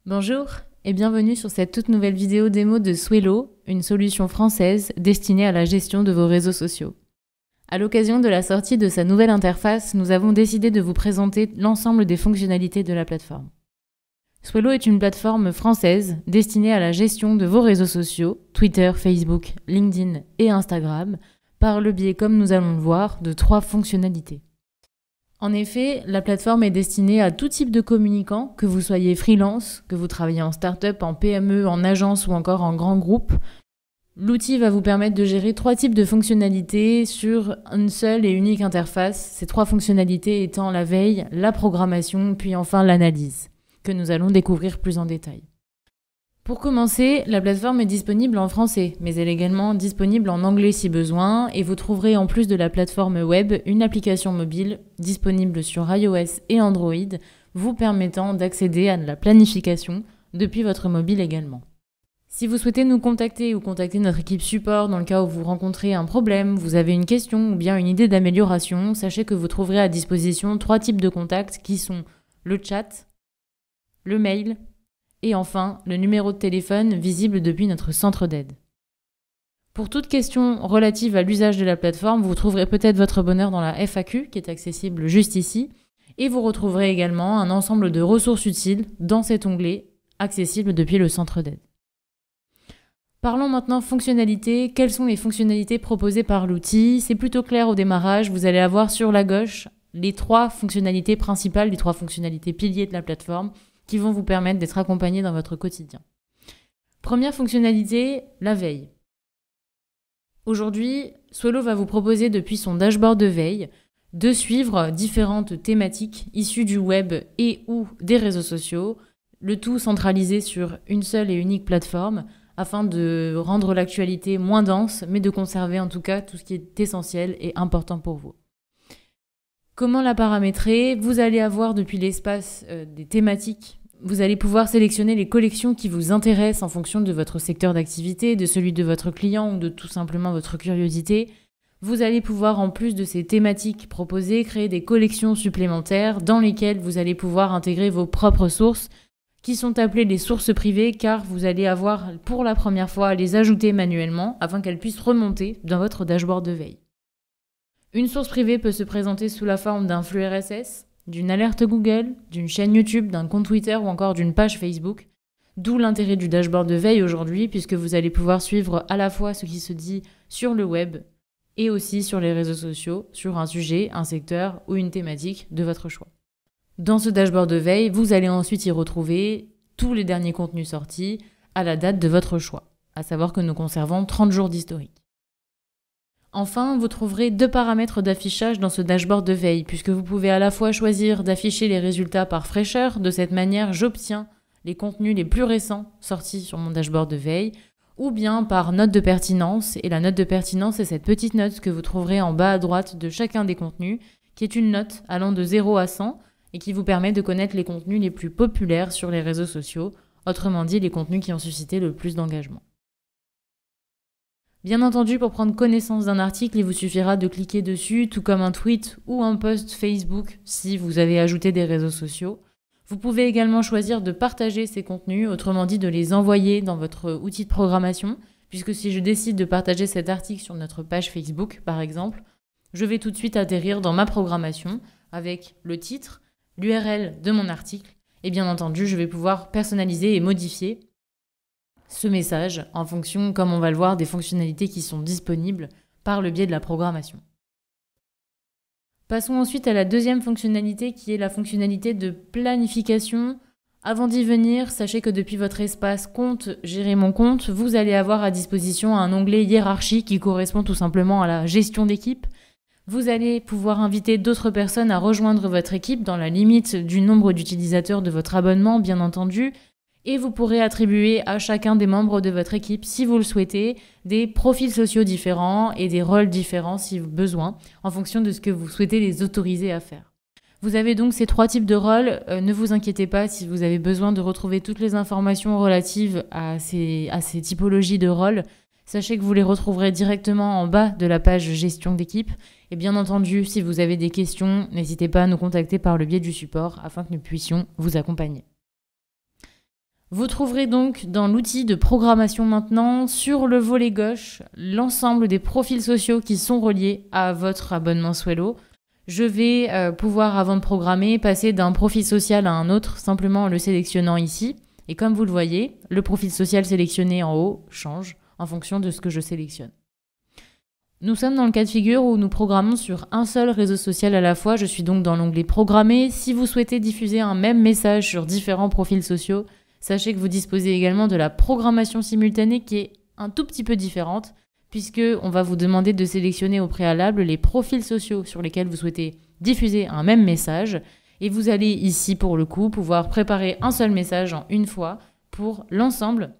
Bonjour et bienvenue sur cette toute nouvelle vidéo démo de Swelo, une solution française destinée à la gestion de vos réseaux sociaux. À l'occasion de la sortie de sa nouvelle interface, nous avons décidé de vous présenter l'ensemble des fonctionnalités de la plateforme. Swelo est une plateforme française destinée à la gestion de vos réseaux sociaux, Twitter, Facebook, LinkedIn et Instagram, par le biais, comme nous allons le voir, de 3 fonctionnalités. En effet, la plateforme est destinée à tout type de communicants, que vous soyez freelance, que vous travaillez en start-up, en PME, en agence ou encore en grand groupe. L'outil va vous permettre de gérer 3 types de fonctionnalités sur une seule et unique interface, ces 3 fonctionnalités étant la veille, la programmation, puis enfin l'analyse, que nous allons découvrir plus en détail. Pour commencer, la plateforme est disponible en français, mais elle est également disponible en anglais si besoin, et vous trouverez en plus de la plateforme web une application mobile disponible sur iOS et Android, vous permettant d'accéder à la planification depuis votre mobile également. Si vous souhaitez nous contacter ou contacter notre équipe support dans le cas où vous rencontrez un problème, vous avez une question ou bien une idée d'amélioration, sachez que vous trouverez à disposition 3 types de contacts qui sont le chat, le mail, et enfin, le numéro de téléphone visible depuis notre centre d'aide. Pour toute question relative à l'usage de la plateforme, vous trouverez peut-être votre bonheur dans la FAQ qui est accessible juste ici, et vous retrouverez également un ensemble de ressources utiles dans cet onglet accessible depuis le centre d'aide. Parlons maintenant fonctionnalités. Quelles sont les fonctionnalités proposées par l'outil? C'est plutôt clair au démarrage, vous allez avoir sur la gauche les 3 fonctionnalités principales, les 3 fonctionnalités piliers de la plateforme, qui vont vous permettre d'être accompagné dans votre quotidien. Première fonctionnalité, la veille. Aujourd'hui, Swelo va vous proposer depuis son dashboard de veille de suivre différentes thématiques issues du web et ou des réseaux sociaux, le tout centralisé sur une seule et unique plateforme afin de rendre l'actualité moins dense, mais de conserver en tout cas tout ce qui est essentiel et important pour vous. Comment la paramétrer? Vous allez avoir depuis l'espace des thématiques, vous allez pouvoir sélectionner les collections qui vous intéressent en fonction de votre secteur d'activité, de celui de votre client ou de tout simplement votre curiosité. Vous allez pouvoir, en plus de ces thématiques proposées, créer des collections supplémentaires dans lesquelles vous allez pouvoir intégrer vos propres sources qui sont appelées les sources privées car vous allez avoir pour la première fois à les ajouter manuellement afin qu'elles puissent remonter dans votre dashboard de veille. Une source privée peut se présenter sous la forme d'un flux RSS, d'une alerte Google, d'une chaîne YouTube, d'un compte Twitter ou encore d'une page Facebook, d'où l'intérêt du dashboard de veille aujourd'hui puisque vous allez pouvoir suivre à la fois ce qui se dit sur le web et aussi sur les réseaux sociaux, sur un sujet, un secteur ou une thématique de votre choix. Dans ce dashboard de veille, vous allez ensuite y retrouver tous les derniers contenus sortis à la date de votre choix, à savoir que nous conservons 30 jours d'historique. Enfin, vous trouverez 2 paramètres d'affichage dans ce dashboard de veille, puisque vous pouvez à la fois choisir d'afficher les résultats par fraîcheur, de cette manière j'obtiens les contenus les plus récents sortis sur mon dashboard de veille, ou bien par note de pertinence, et la note de pertinence est cette petite note que vous trouverez en bas à droite de chacun des contenus, qui est une note allant de 0 à 100, et qui vous permet de connaître les contenus les plus populaires sur les réseaux sociaux, autrement dit les contenus qui ont suscité le plus d'engagement. Bien entendu, pour prendre connaissance d'un article, il vous suffira de cliquer dessus, tout comme un tweet ou un post Facebook si vous avez ajouté des réseaux sociaux. Vous pouvez également choisir de partager ces contenus, autrement dit de les envoyer dans votre outil de programmation, puisque si je décide de partager cet article sur notre page Facebook, par exemple, je vais tout de suite atterrir dans ma programmation avec le titre, l'URL de mon article, et bien entendu, je vais pouvoir personnaliser et modifier ce message en fonction, comme on va le voir, des fonctionnalités qui sont disponibles par le biais de la programmation. Passons ensuite à la deuxième fonctionnalité qui est la fonctionnalité de planification. Avant d'y venir, sachez que depuis votre espace compte, gérer mon compte, vous allez avoir à disposition un onglet hiérarchie qui correspond tout simplement à la gestion d'équipe. Vous allez pouvoir inviter d'autres personnes à rejoindre votre équipe dans la limite du nombre d'utilisateurs de votre abonnement, bien entendu. Et vous pourrez attribuer à chacun des membres de votre équipe, si vous le souhaitez, des profils sociaux différents et des rôles différents si besoin, en fonction de ce que vous souhaitez les autoriser à faire. Vous avez donc ces 3 types de rôles. Ne vous inquiétez pas si vous avez besoin de retrouver toutes les informations relatives à ces typologies de rôles. Sachez que vous les retrouverez directement en bas de la page gestion d'équipe. Et bien entendu, si vous avez des questions, n'hésitez pas à nous contacter par le biais du support afin que nous puissions vous accompagner. Vous trouverez donc dans l'outil de programmation maintenant, sur le volet gauche, l'ensemble des profils sociaux qui sont reliés à votre abonnement Swello. Je vais pouvoir, avant de programmer, passer d'un profil social à un autre, simplement en le sélectionnant ici. Et comme vous le voyez, le profil social sélectionné en haut change en fonction de ce que je sélectionne. Nous sommes dans le cas de figure où nous programmons sur un seul réseau social à la fois. Je suis donc dans l'onglet Programmer. Si vous souhaitez diffuser un même message sur différents profils sociaux, sachez que vous disposez également de la programmation simultanée qui est un tout petit peu différente, puisqu'on va vous demander de sélectionner au préalable les profils sociaux sur lesquels vous souhaitez diffuser un même message. Et vous allez ici, pour le coup, pouvoir préparer un seul message en une fois pour l'ensemble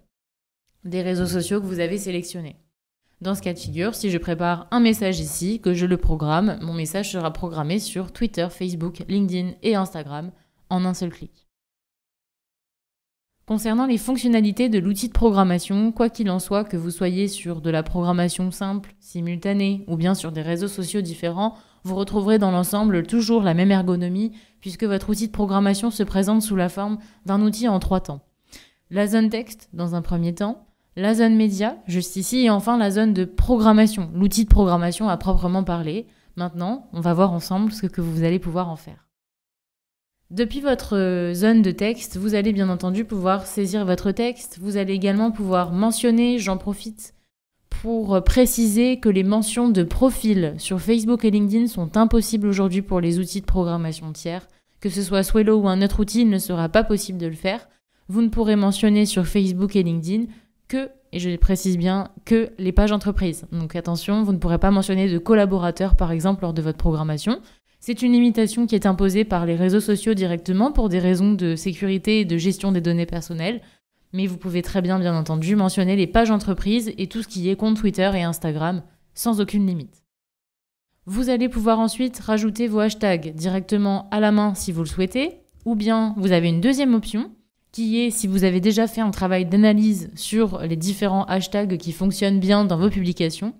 des réseaux sociaux que vous avez sélectionnés. Dans ce cas de figure, si je prépare un message ici, que je le programme, mon message sera programmé sur Twitter, Facebook, LinkedIn et Instagram en un seul clic. Concernant les fonctionnalités de l'outil de programmation, quoi qu'il en soit, que vous soyez sur de la programmation simple, simultanée ou bien sur des réseaux sociaux différents, vous retrouverez dans l'ensemble toujours la même ergonomie puisque votre outil de programmation se présente sous la forme d'un outil en 3 temps. La zone texte dans un premier temps, la zone média, juste ici, et enfin la zone de programmation, l'outil de programmation à proprement parler. Maintenant, on va voir ensemble ce que vous allez pouvoir en faire. Depuis votre zone de texte, vous allez bien entendu pouvoir saisir votre texte. Vous allez également pouvoir mentionner, j'en profite pour préciser que les mentions de profil sur Facebook et LinkedIn sont impossibles aujourd'hui pour les outils de programmation tiers. Que ce soit Swello ou un autre outil, il ne sera pas possible de le faire. Vous ne pourrez mentionner sur Facebook et LinkedIn que, et je précise bien, que les pages entreprises. Donc attention, vous ne pourrez pas mentionner de collaborateurs par exemple lors de votre programmation. C'est une limitation qui est imposée par les réseaux sociaux directement pour des raisons de sécurité et de gestion des données personnelles. Mais vous pouvez très bien entendu, mentionner les pages entreprises et tout ce qui est compte Twitter et Instagram sans aucune limite. Vous allez pouvoir ensuite rajouter vos hashtags directement à la main si vous le souhaitez, ou bien vous avez une deuxième option qui est, si vous avez déjà fait un travail d'analyse sur les différents hashtags qui fonctionnent bien dans vos publications,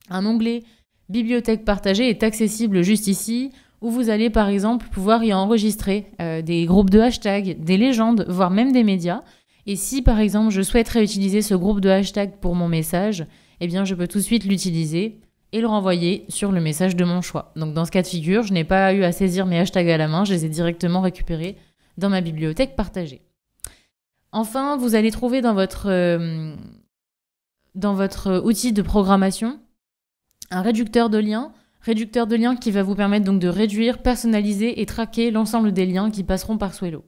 un onglet Bibliothèque partagée est accessible juste ici, où vous allez par exemple pouvoir y enregistrer des groupes de hashtags, des légendes, voire même des médias. Et si par exemple je souhaiterais utiliser ce groupe de hashtags pour mon message, eh bien je peux tout de suite l'utiliser et le renvoyer sur le message de mon choix. Donc dans ce cas de figure, je n'ai pas eu à saisir mes hashtags à la main, je les ai directement récupérés dans ma bibliothèque partagée. Enfin, vous allez trouver dans votre outil de programmation un réducteur de liens qui va vous permettre donc de réduire, personnaliser et traquer l'ensemble des liens qui passeront par Swello.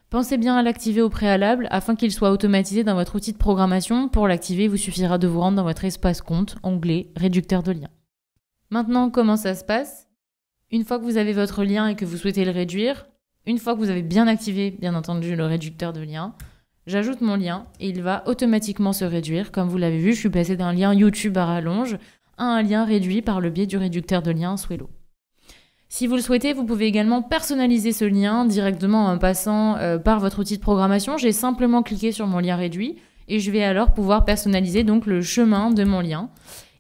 Pensez bien à l'activer au préalable afin qu'il soit automatisé dans votre outil de programmation. Pour l'activer, il vous suffira de vous rendre dans votre espace compte, onglet réducteur de liens. Maintenant, comment ça se passe ? Une fois que vous avez votre lien et que vous souhaitez le réduire, une fois que vous avez bien activé, bien entendu, le réducteur de liens, j'ajoute mon lien et il va automatiquement se réduire. Comme vous l'avez vu, je suis passée d'un lien YouTube à rallonge à un lien réduit par le biais du réducteur de liens Swello. Si vous le souhaitez, vous pouvez également personnaliser ce lien directement en passant par votre outil de programmation. J'ai simplement cliqué sur mon lien réduit et je vais alors pouvoir personnaliser donc le chemin de mon lien.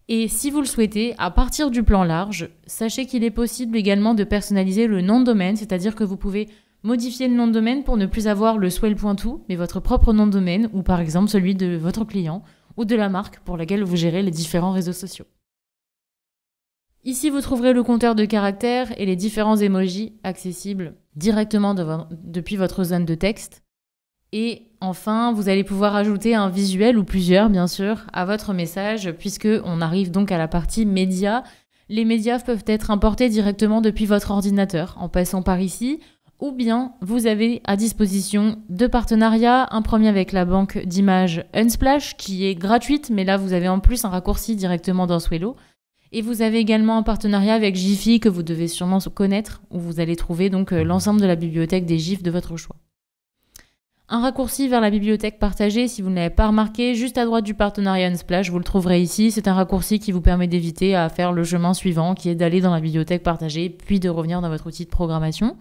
Et si vous le souhaitez, à partir du plan large, sachez qu'il est possible également de personnaliser le nom de domaine, c'est-à-dire que vous pouvez modifier le nom de domaine pour ne plus avoir le swell.to, mais votre propre nom de domaine ou par exemple celui de votre client ou de la marque pour laquelle vous gérez les différents réseaux sociaux. Ici, vous trouverez le compteur de caractères et les différents emojis accessibles directement depuis votre zone de texte. Et enfin, vous allez pouvoir ajouter un visuel ou plusieurs, bien sûr, à votre message, puisqu'on arrive donc à la partie médias. Les médias peuvent être importés directement depuis votre ordinateur, en passant par ici, ou bien vous avez à disposition 2 partenariats, un premier avec la banque d'images Unsplash, qui est gratuite, mais là vous avez en plus un raccourci directement dans Swello. Et vous avez également un partenariat avec Giphy que vous devez sûrement connaître, où vous allez trouver donc l'ensemble de la bibliothèque des GIFs de votre choix. Un raccourci vers la bibliothèque partagée, si vous ne l'avez pas remarqué, juste à droite du partenariat Unsplash, vous le trouverez ici. C'est un raccourci qui vous permet d'éviter à faire le chemin suivant, qui est d'aller dans la bibliothèque partagée, puis de revenir dans votre outil de programmation.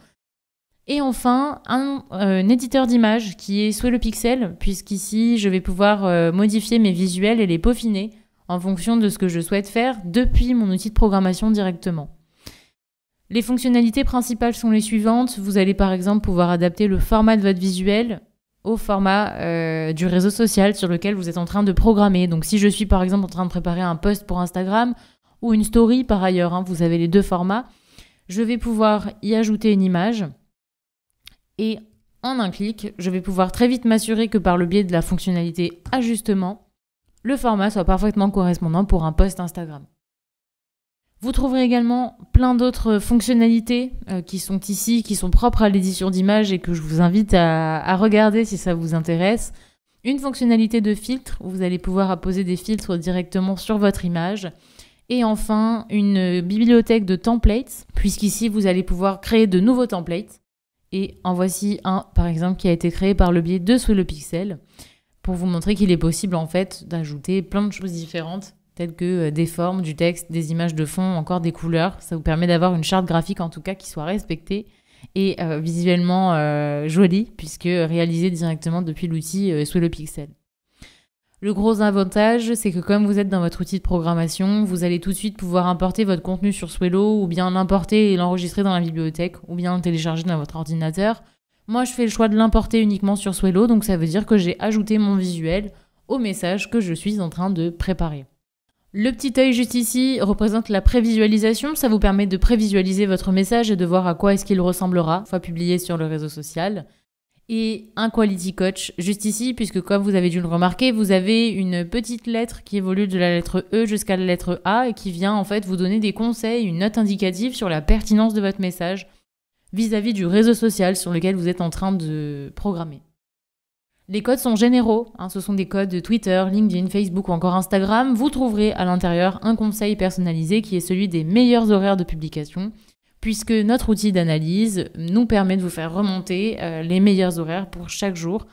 Et enfin, un éditeur d'images qui est Swello Pixel, puisqu'ici, je vais pouvoir modifier mes visuels et les peaufiner en fonction de ce que je souhaite faire depuis mon outil de programmation directement. Les fonctionnalités principales sont les suivantes. Vous allez par exemple pouvoir adapter le format de votre visuel au format du réseau social sur lequel vous êtes en train de programmer. Donc si je suis par exemple en train de préparer un post pour Instagram ou une story par ailleurs, hein, vous avez les deux formats, je vais pouvoir y ajouter une image et en un clic, je vais pouvoir très vite m'assurer que par le biais de la fonctionnalité ajustement, le format soit parfaitement correspondant pour un post Instagram. Vous trouverez également plein d'autres fonctionnalités qui sont ici, qui sont propres à l'édition d'images et que je vous invite à regarder si ça vous intéresse. Une fonctionnalité de filtre où vous allez pouvoir apposer des filtres directement sur votre image. Et enfin, une bibliothèque de templates, puisqu'ici vous allez pouvoir créer de nouveaux templates. Et en voici un, par exemple, qui a été créé par le biais de Swelo Pixel, pour vous montrer qu'il est possible en fait d'ajouter plein de choses différentes, telles que des formes, du texte, des images de fond, encore des couleurs. Ça vous permet d'avoir une charte graphique en tout cas qui soit respectée et visuellement jolie, puisque réalisée directement depuis l'outil Swelo Pixel. Le gros avantage, c'est que comme vous êtes dans votre outil de programmation, vous allez tout de suite pouvoir importer votre contenu sur Swelo, ou bien l'importer et l'enregistrer dans la bibliothèque, ou bien le télécharger dans votre ordinateur. Moi, je fais le choix de l'importer uniquement sur Swelo, donc ça veut dire que j'ai ajouté mon visuel au message que je suis en train de préparer. Le petit œil juste ici représente la prévisualisation. Ça vous permet de prévisualiser votre message et de voir à quoi est-ce qu'il ressemblera, une fois publié sur le réseau social. Et un Quality Coach juste ici, puisque comme vous avez dû le remarquer, vous avez une petite lettre qui évolue de la lettre E jusqu'à la lettre A et qui vient en fait vous donner des conseils, une note indicative sur la pertinence de votre message vis-à-vis du réseau social sur lequel vous êtes en train de programmer. Les codes sont généraux, hein, ce sont des codes de Twitter, LinkedIn, Facebook ou encore Instagram. Vous trouverez à l'intérieur un conseil personnalisé qui est celui des meilleurs horaires de publication, puisque notre outil d'analyse nous permet de vous faire remonter les meilleurs horaires pour chaque jour,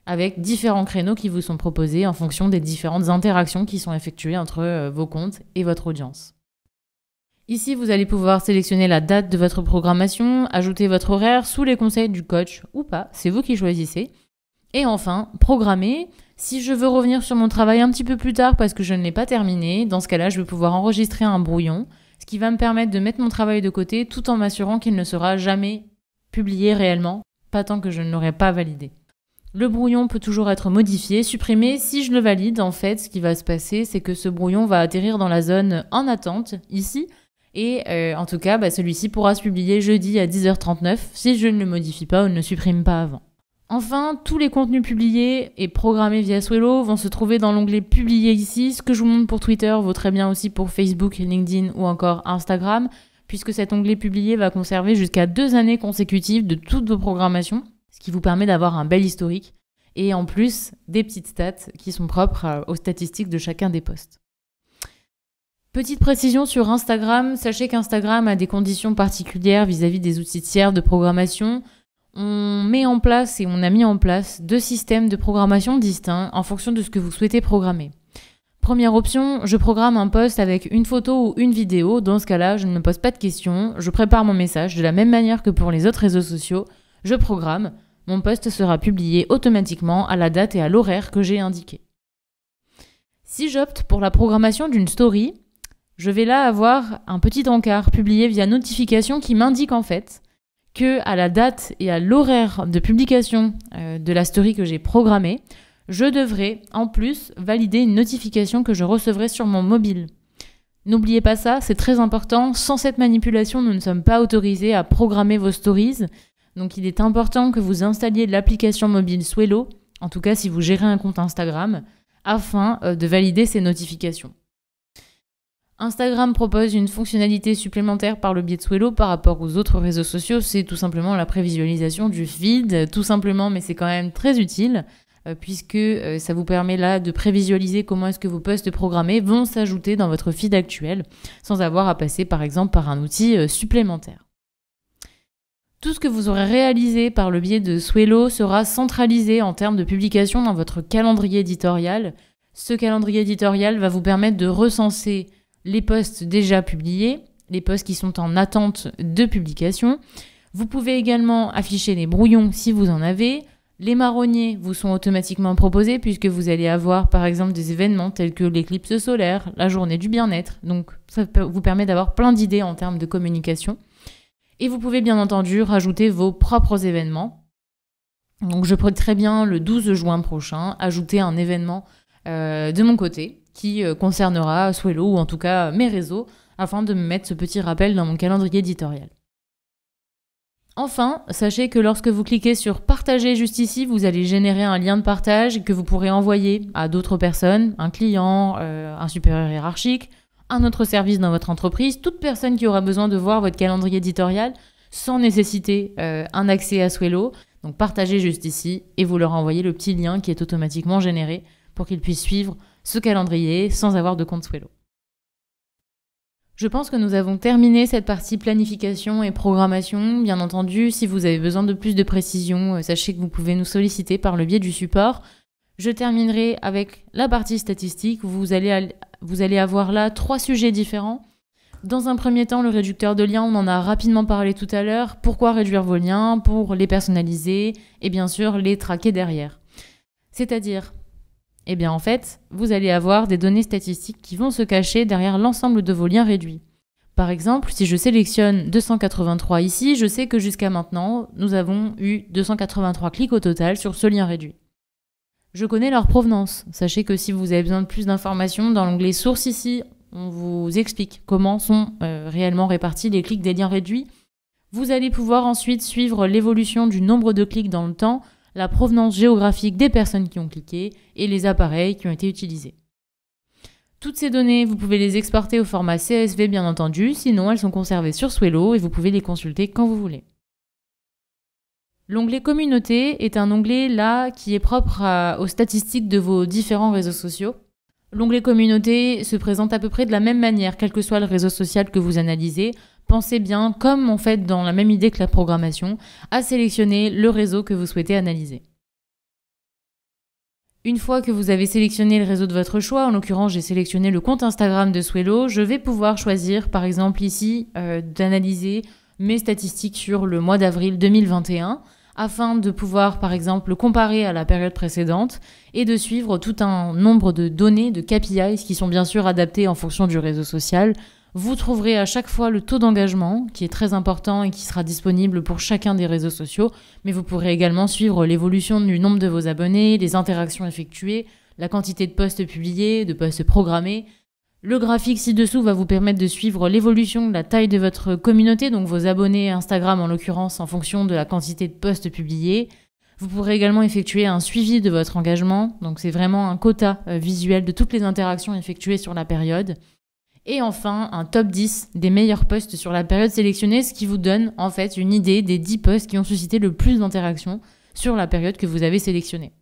avec différents créneaux qui vous sont proposés en fonction des différentes interactions qui sont effectuées entre vos comptes et votre audience. Ici, vous allez pouvoir sélectionner la date de votre programmation, ajouter votre horaire sous les conseils du coach ou pas, c'est vous qui choisissez. Et enfin, programmer. Si je veux revenir sur mon travail un petit peu plus tard parce que je ne l'ai pas terminé, dans ce cas-là, je vais pouvoir enregistrer un brouillon, ce qui va me permettre de mettre mon travail de côté tout en m'assurant qu'il ne sera jamais publié réellement, pas tant que je ne l'aurai pas validé. Le brouillon peut toujours être modifié, supprimé. Si je le valide, en fait, ce qui va se passer, c'est que ce brouillon va atterrir dans la zone en attente, ici, et en tout cas, celui-ci pourra se publier jeudi à 10h39 si je ne le modifie pas ou ne le supprime pas avant. Enfin, tous les contenus publiés et programmés via Swelo vont se trouver dans l'onglet Publier ici. Ce que je vous montre pour Twitter vaut très bien aussi pour Facebook, LinkedIn ou encore Instagram, puisque cet onglet Publier va conserver jusqu'à 2 années consécutives de toutes vos programmations, ce qui vous permet d'avoir un bel historique et en plus des petites stats qui sont propres aux statistiques de chacun des posts. Petite précision sur Instagram, sachez qu'Instagram a des conditions particulières vis-à-vis des outils tiers de programmation. On met en place et on a mis en place 2 systèmes de programmation distincts en fonction de ce que vous souhaitez programmer. Première option, je programme un post avec une photo ou une vidéo. Dans ce cas-là, je ne me pose pas de questions, je prépare mon message de la même manière que pour les autres réseaux sociaux. Je programme, mon post sera publié automatiquement à la date et à l'horaire que j'ai indiqué. Si j'opte pour la programmation d'une story, je vais là avoir un petit encart publié via notification qui m'indique en fait que à la date et à l'horaire de publication de la story que j'ai programmée, je devrais en plus valider une notification que je recevrai sur mon mobile. N'oubliez pas ça, c'est très important. Sans cette manipulation, nous ne sommes pas autorisés à programmer vos stories. Donc il est important que vous installiez l'application mobile Swelo, en tout cas si vous gérez un compte Instagram, afin de valider ces notifications. Instagram propose une fonctionnalité supplémentaire par le biais de Swelo par rapport aux autres réseaux sociaux, c'est tout simplement la prévisualisation du feed, tout simplement, mais c'est quand même très utile, puisque ça vous permet là de prévisualiser comment est-ce que vos posts programmés vont s'ajouter dans votre feed actuel, sans avoir à passer par exemple par un outil supplémentaire. Tout ce que vous aurez réalisé par le biais de Swelo sera centralisé en termes de publication dans votre calendrier éditorial. Ce calendrier éditorial va vous permettre de recenser les posts déjà publiés, les posts qui sont en attente de publication. Vous pouvez également afficher les brouillons si vous en avez. Les marronniers vous sont automatiquement proposés puisque vous allez avoir par exemple des événements tels que l'éclipse solaire, la journée du bien-être. Donc ça vous permet d'avoir plein d'idées en termes de communication. Et vous pouvez bien entendu rajouter vos propres événements. Donc je pourrais très bien, le 12 juin prochain, ajouter un événement de mon côté qui concernera Swelo ou en tout cas mes réseaux afin de me mettre ce petit rappel dans mon calendrier éditorial. Enfin, sachez que lorsque vous cliquez sur partager juste ici, vous allez générer un lien de partage que vous pourrez envoyer à d'autres personnes, un client, un supérieur hiérarchique, un autre service dans votre entreprise, toute personne qui aura besoin de voir votre calendrier éditorial sans nécessiter un accès à Swelo. Donc partagez juste ici et vous leur envoyez le petit lien qui est automatiquement généré pour qu'ils puissent suivre ce calendrier sans avoir de compte Swelo. Je pense que nous avons terminé cette partie planification et programmation. Bien entendu, si vous avez besoin de plus de précision, sachez que vous pouvez nous solliciter par le biais du support. Je terminerai avec la partie statistique. Vous allez avoir là 3 sujets différents. Dans un premier temps, le réducteur de liens, on en a rapidement parlé tout à l'heure. Pourquoi réduire vos liens? Pour les personnaliser et bien sûr les traquer derrière. C'est-à-dire, eh bien en fait, vous allez avoir des données statistiques qui vont se cacher derrière l'ensemble de vos liens réduits. Par exemple, si je sélectionne 283 ici, je sais que jusqu'à maintenant, nous avons eu 283 clics au total sur ce lien réduit. Je connais leur provenance. Sachez que si vous avez besoin de plus d'informations, dans l'onglet source ici, on vous explique comment sont réellement répartis les clics des liens réduits. Vous allez pouvoir ensuite suivre l'évolution du nombre de clics dans le temps, la provenance géographique des personnes qui ont cliqué et les appareils qui ont été utilisés. Toutes ces données, vous pouvez les exporter au format CSV bien entendu, sinon elles sont conservées sur Swelo et vous pouvez les consulter quand vous voulez. L'onglet Communauté est un onglet là qui est propre aux statistiques de vos différents réseaux sociaux. L'onglet Communauté se présente à peu près de la même manière, quel que soit le réseau social que vous analysez. Pensez bien, comme en fait dans la même idée que la programmation, à sélectionner le réseau que vous souhaitez analyser. Une fois que vous avez sélectionné le réseau de votre choix, en l'occurrence j'ai sélectionné le compte Instagram de Swelo, je vais pouvoir choisir par exemple ici d'analyser mes statistiques sur le mois d'avril 2021 afin de pouvoir par exemple le comparer à la période précédente et de suivre tout un nombre de données, de KPIs qui sont bien sûr adaptés en fonction du réseau social. Vous trouverez à chaque fois le taux d'engagement qui est très important et qui sera disponible pour chacun des réseaux sociaux, mais vous pourrez également suivre l'évolution du nombre de vos abonnés, les interactions effectuées, la quantité de posts publiés, de posts programmés. Le graphique ci-dessous va vous permettre de suivre l'évolution de la taille de votre communauté, donc vos abonnés Instagram en l'occurrence en fonction de la quantité de posts publiés. Vous pourrez également effectuer un suivi de votre engagement, donc c'est vraiment un quota visuel de toutes les interactions effectuées sur la période. Et enfin, un top 10 des meilleurs posts sur la période sélectionnée, ce qui vous donne en fait une idée des 10 posts qui ont suscité le plus d'interactions sur la période que vous avez sélectionnée.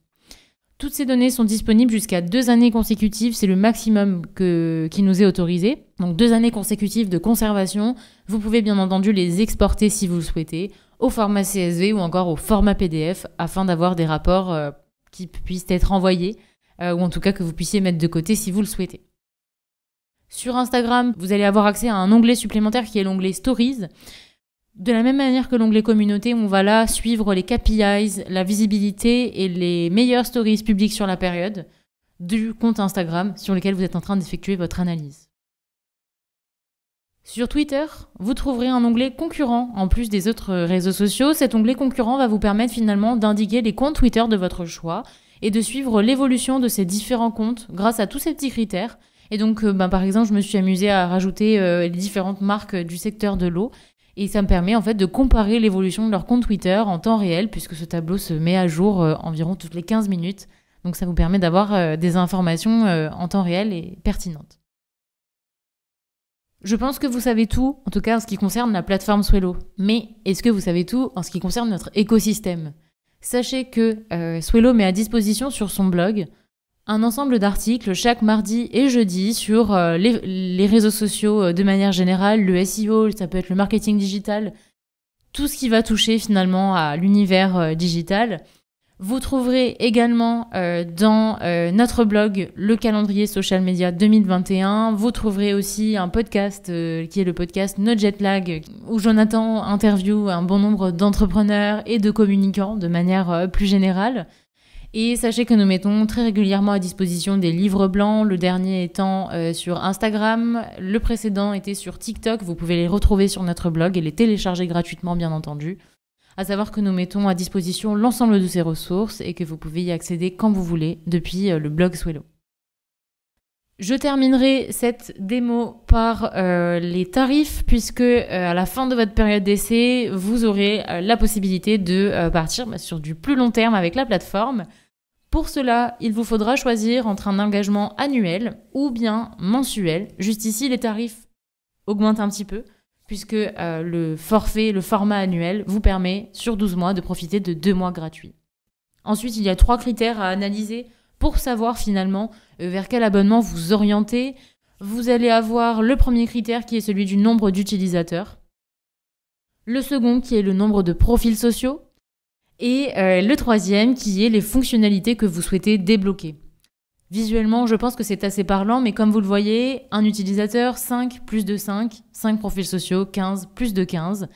Toutes ces données sont disponibles jusqu'à 2 années consécutives, c'est le maximum qui nous est autorisé. Donc 2 années consécutives de conservation, vous pouvez bien entendu les exporter si vous le souhaitez, au format CSV ou encore au format PDF, afin d'avoir des rapports qui puissent être envoyés, ou en tout cas que vous puissiez mettre de côté si vous le souhaitez. Sur Instagram, vous allez avoir accès à un onglet supplémentaire qui est l'onglet Stories. De la même manière que l'onglet Communauté, on va là suivre les KPIs, la visibilité et les meilleures stories publiques sur la période du compte Instagram sur lequel vous êtes en train d'effectuer votre analyse. Sur Twitter, vous trouverez un onglet concurrent en plus des autres réseaux sociaux. Cet onglet concurrent va vous permettre finalement d'indiquer les comptes Twitter de votre choix et de suivre l'évolution de ces différents comptes grâce à tous ces petits critères. Et donc, par exemple, je me suis amusée à rajouter les différentes marques du secteur de l'eau. Et ça me permet en fait de comparer l'évolution de leur compte Twitter en temps réel, puisque ce tableau se met à jour environ toutes les 15 minutes. Donc ça vous permet d'avoir des informations en temps réel et pertinentes. Je pense que vous savez tout, en tout cas en ce qui concerne la plateforme Swelo. Mais est-ce que vous savez tout en ce qui concerne notre écosystème? Sachez que Swelo met à disposition sur son blog un ensemble d'articles chaque mardi et jeudi sur les réseaux sociaux de manière générale, le SEO, ça peut être le marketing digital, tout ce qui va toucher finalement à l'univers digital. Vous trouverez également dans notre blog le calendrier social media 2021. Vous trouverez aussi un podcast qui est le podcast No Jet Lag, où Jonathan interviewe un bon nombre d'entrepreneurs et de communicants de manière plus générale. Et sachez que nous mettons très régulièrement à disposition des livres blancs, le dernier étant sur Instagram, le précédent était sur TikTok, vous pouvez les retrouver sur notre blog et les télécharger gratuitement bien entendu. à savoir que nous mettons à disposition l'ensemble de ces ressources et que vous pouvez y accéder quand vous voulez depuis le blog Swello. Je terminerai cette démo par les tarifs puisque à la fin de votre période d'essai, vous aurez la possibilité de partir sur du plus long terme avec la plateforme. Pour cela, il vous faudra choisir entre un engagement annuel ou bien mensuel. Juste ici, les tarifs augmentent un petit peu puisque le format annuel vous permet sur 12 mois de profiter de 2 mois gratuits. Ensuite, il y a 3 critères à analyser pour savoir finalement vers quel abonnement vous orientez. Vous allez avoir le premier critère qui est celui du nombre d'utilisateurs, le second qui est le nombre de profils sociaux et le troisième qui est les fonctionnalités que vous souhaitez débloquer. Visuellement, je pense que c'est assez parlant, mais comme vous le voyez, un utilisateur, 5 plus de 5, 5 profils sociaux, 15 plus de 15.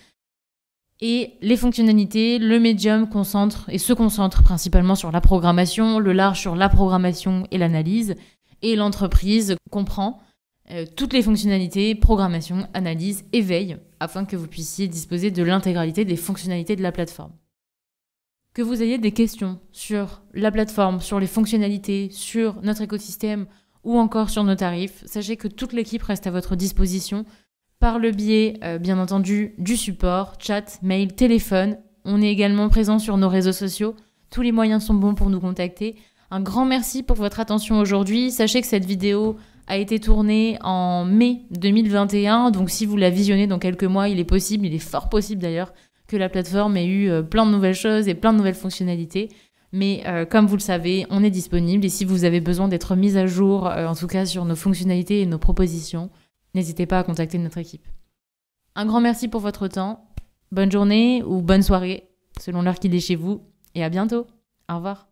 Et les fonctionnalités, le médium se concentre principalement sur la programmation, le large sur la programmation et l'analyse, et l'entreprise comprend toutes les fonctionnalités, programmation, analyse et veille, afin que vous puissiez disposer de l'intégralité des fonctionnalités de la plateforme. Que vous ayez des questions sur la plateforme, sur les fonctionnalités, sur notre écosystème ou encore sur nos tarifs, sachez que toute l'équipe reste à votre disposition par le biais, bien entendu, du support, chat, mail, téléphone. On est également présent sur nos réseaux sociaux. Tous les moyens sont bons pour nous contacter. Un grand merci pour votre attention aujourd'hui. Sachez que cette vidéo a été tournée en mai 2021. Donc si vous la visionnez dans quelques mois, il est fort possible d'ailleurs, que la plateforme ait eu plein de nouvelles choses et plein de nouvelles fonctionnalités. Mais comme vous le savez, on est disponible. Et si vous avez besoin d'être mis à jour, en tout cas sur nos fonctionnalités et nos propositions, n'hésitez pas à contacter notre équipe. Un grand merci pour votre temps. Bonne journée ou bonne soirée, selon l'heure qu'il est chez vous. Et à bientôt. Au revoir.